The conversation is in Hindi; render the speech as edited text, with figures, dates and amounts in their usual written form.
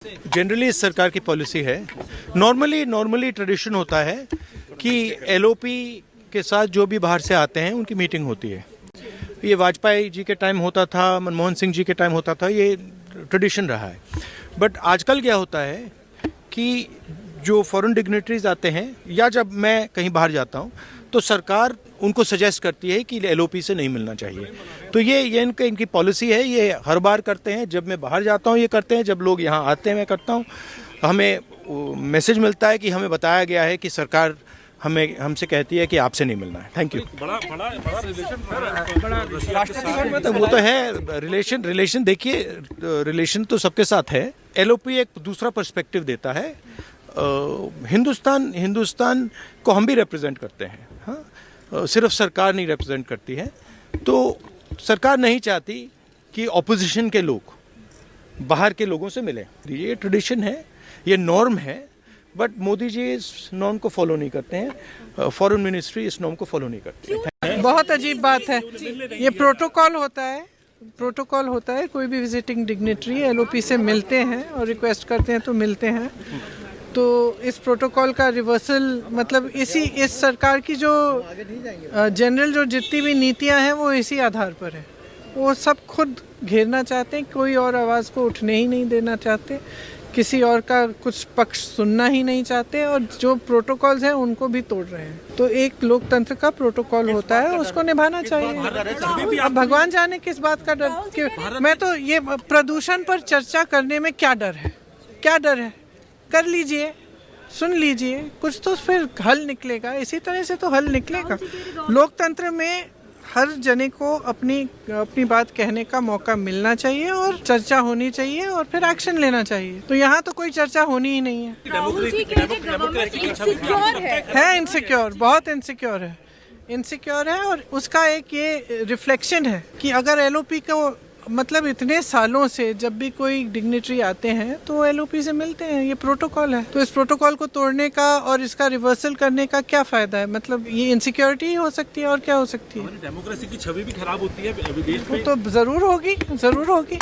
जनरली इस सरकार की पॉलिसी है, नॉर्मली ट्रेडिशन होता है कि एलओपी के साथ जो भी बाहर से आते हैं उनकी मीटिंग होती है। ये वाजपेयी जी के टाइम होता था, मनमोहन सिंह जी के टाइम होता था, ये ट्रेडिशन रहा है। बट आजकल क्या होता है कि जो फॉरेन डिग्नेटरीज आते हैं या जब मैं कहीं बाहर जाता हूँ तो सरकार उनको सजेस्ट करती है कि एलओपी से नहीं मिलना चाहिए। तो ये इनकी पॉलिसी है, ये हर बार करते हैं। जब मैं बाहर जाता हूँ ये करते हैं, जब लोग यहाँ आते हैं मैं करता हूँ। हमें मैसेज मिलता है कि हमें बताया गया है कि सरकार हमसे कहती है कि आपसे नहीं मिलना है। Thank you. बड़ा वो तो है रिलेशन देखिए, रिलेशन तो सबके साथ है। एलओपी एक दूसरा पर्सपेक्टिव देता है। हिंदुस्तान को हम भी रिप्रेजेंट करते हैं, हाँ, सिर्फ सरकार नहीं रिप्रेजेंट करती है। तो सरकार नहीं चाहती कि ऑपोजिशन के लोग बाहर के लोगों से मिले। ये ट्रेडिशन है, ये नॉर्म है, बट मोदी जी इस नॉर्म को फॉलो नहीं करते हैं। फॉरेन मिनिस्ट्री इस नॉर्म को फॉलो नहीं करती है। बहुत अजीब बात है। ये प्रोटोकॉल होता है। कोई भी विजिटिंग डिग्नेटरी एलओपी से मिलते हैं और रिक्वेस्ट करते हैं तो मिलते हैं। तो इस प्रोटोकॉल का रिवर्सल मतलब इस सरकार की जो जनरल जो जितनी भी नीतियां हैं वो इसी आधार पर है। वो सब खुद घेरना चाहते हैं, कोई और आवाज़ को उठने ही नहीं देना चाहते, किसी और का कुछ पक्ष सुनना ही नहीं चाहते, और जो प्रोटोकॉल्स हैं उनको भी तोड़ रहे हैं। तो एक लोकतंत्र का प्रोटोकॉल होता है, उसको निभाना चाहिए। अब भगवान जाने किस बात का डर। मैं तो ये प्रदूषण पर चर्चा करने में क्या डर है, कर लीजिए, सुन लीजिए, कुछ तो फिर हल निकलेगा। इसी तरह से तो हल निकलेगा। लोकतंत्र में हर जने को अपनी बात कहने का मौका मिलना चाहिए और चर्चा होनी चाहिए और फिर एक्शन लेना चाहिए। तो यहाँ तो कोई चर्चा होनी ही नहीं है। इनसिक्योर, बहुत इनसिक्योर है। और उसका एक ये रिफ्लेक्शन है कि अगर एलओपी को मतलब इतने सालों से जब भी कोई डिग्नेटरी आते हैं तो एलओपी से मिलते हैं, ये प्रोटोकॉल है। तो इस प्रोटोकॉल को तोड़ने का और इसका रिवर्सल करने का क्या फायदा है? मतलब ये इनसिक्योरिटी ही हो सकती है और क्या हो सकती है? डेमोक्रेसी की छवि भी खराब होती है विदेश में। तो जरूर होगी।